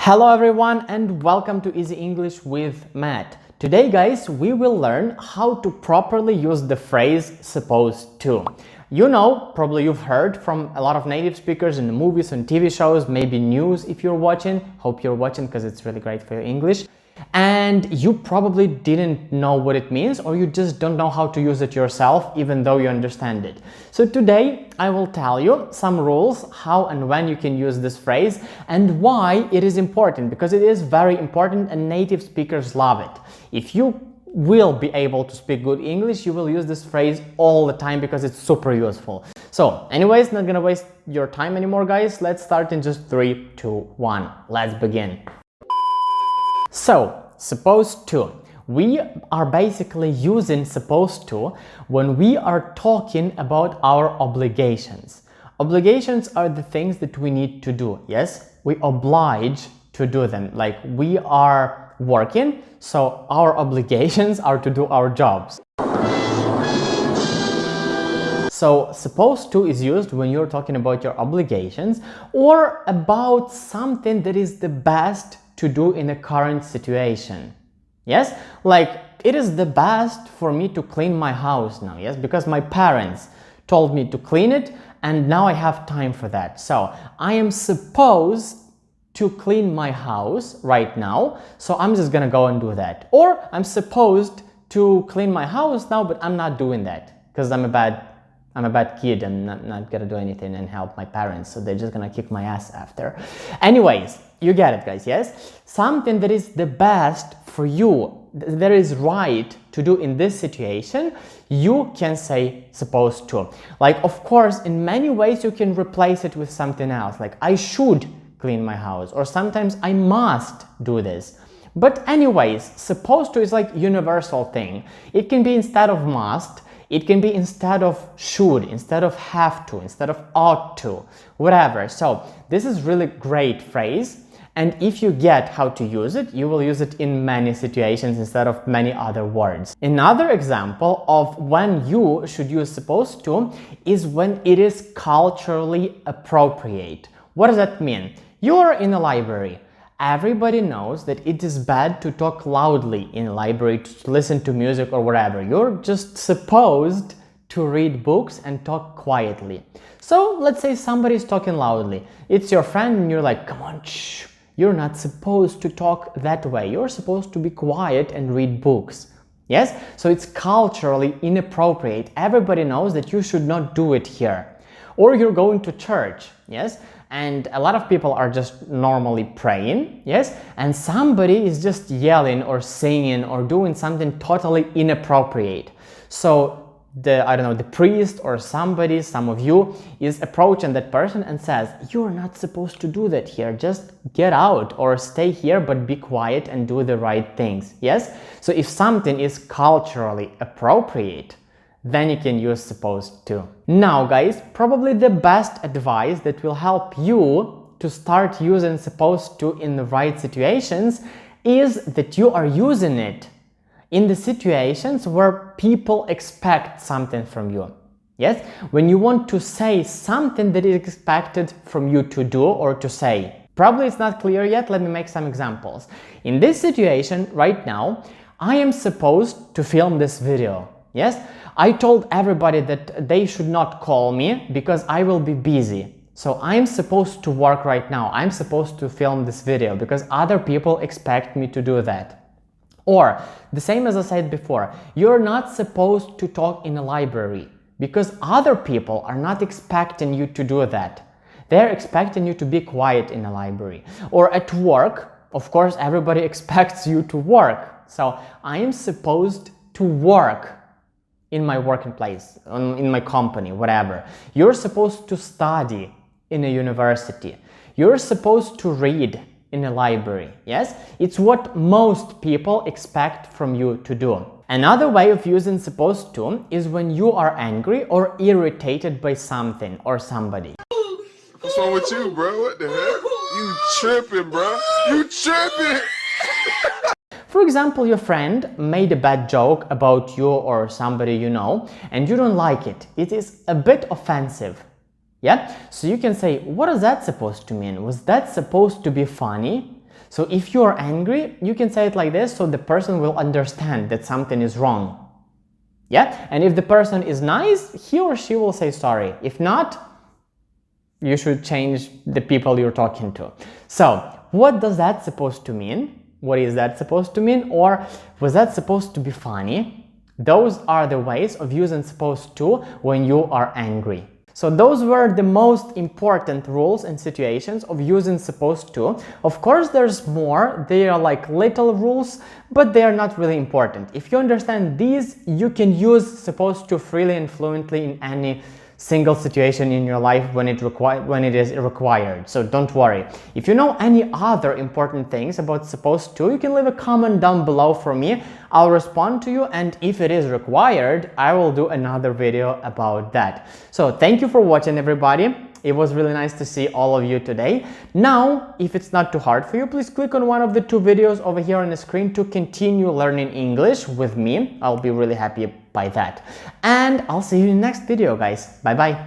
Hello everyone and welcome to Easy English with Matt. Today guys, we will learn how to properly use the phrase supposed to. You know, probably you've heard from a lot of native speakers in the movies and TV shows, maybe news if you're watching. Hope you're watching because it's really great for your English. And you probably didn't know what it means, or you just don't know how to use it yourself even though you understand it. So today I will tell you some rules how and when you can use this phrase and why it is important, because it is very important and native speakers love it. If you will be able to speak good English, you will use this phrase all the time because it's super useful. So anyways, not gonna waste your time anymore guys. Let's start in just 3, 2, 1. Let's begin. So, supposed to. We are basically using supposed to when we are talking about our obligations. Obligations are the things that we need to do. Yes, we oblige to do them. Like we are working, so our obligations are to do our jobs. So supposed to is used when you're talking about your obligations or about something that is the best to do in a current situation. Yes, like it is the best for me to clean my house now. Yes, because my parents told me to clean it and now I have time for that. So I am supposed to clean my house right now, so I'm just gonna go and do that. Or I'm supposed to clean my house now, but I'm not doing that because I'm a bad kid and not gonna do anything and help my parents, so they're just gonna kick my ass after. Anyways, you get it guys, yes? Something that is the best for you, that is right to do in this situation, you can say supposed to. Like, of course, in many ways you can replace it with something else, like I should clean my house, or sometimes I must do this. But anyways, supposed to is like universal thing. It can be instead of must, it can be instead of should, instead of have to, instead of ought to, whatever. So this is really great phrase. And if you get how to use it, you will use it in many situations instead of many other words. Another example of when you should use supposed to is when it is culturally appropriate. What does that mean? You are in a library. Everybody knows that it is bad to talk loudly in a library, to listen to music or whatever. You're just supposed to read books and talk quietly. So let's say somebody is talking loudly. It's your friend and you're like, come on, shh. You're not supposed to talk that way. You're supposed to be quiet and read books. Yes? So it's culturally inappropriate. Everybody knows that you should not do it here. Or you're going to church. Yes? And a lot of people are just normally praying, yes? And somebody is just yelling or singing or doing something totally inappropriate. So the priest or somebody, some of you, is approaching that person and says, you're not supposed to do that here. Just get out or stay here, but be quiet and do the right things, yes? So if something is culturally appropriate, then you can use supposed to. Now guys, probably the best advice that will help you to start using supposed to in the right situations is that you are using it in the situations where people expect something from you. Yes? When you want to say something that is expected from you to do or to say. Probably it's not clear yet, let me make some examples. In this situation right now, I am supposed to film this video. Yes? I told everybody that they should not call me because I will be busy. So I'm supposed to work right now. I'm supposed to film this video because other people expect me to do that. Or the same as I said before, you're not supposed to talk in a library because other people are not expecting you to do that. They're expecting you to be quiet in a library. Or at work, of course, everybody expects you to work. So I am supposed to work in my working place, in my company, whatever. You're supposed to study in a university. You're supposed to read in a library, yes? It's what most people expect from you to do. Another way of using supposed to is when you are angry or irritated by something or somebody. What's wrong with you, bro? What the heck? You tripping, bro? You tripping! For example, your friend made a bad joke about you or somebody you know, and you don't like it. It is a bit offensive. Yeah? So you can say, what is that supposed to mean? Was that supposed to be funny? So if you are angry, you can say it like this, so the person will understand that something is wrong. Yeah, and if the person is nice, he or she will say sorry. If not, you should change the people you're talking to. So what does that supposed to mean? What is that supposed to mean? Or was that supposed to be funny? Those are the ways of using supposed to when you are angry. So those were the most important rules and situations of using supposed to. Of course, there's more. They are like little rules, but they are not really important. If you understand these, you can use supposed to freely and fluently in any single situation in your life when it is required. So don't worry. If you know any other important things about supposed to, you can leave a comment down below for me. I'll respond to you, and if it is required, I will do another video about that. So thank you for watching, everybody. It was really nice to see all of you today. Now, if it's not too hard for you, please click on one of the 2 videos over here on the screen to continue learning English with me. I'll be really happy by that. And I'll see you in the next video, guys. Bye bye.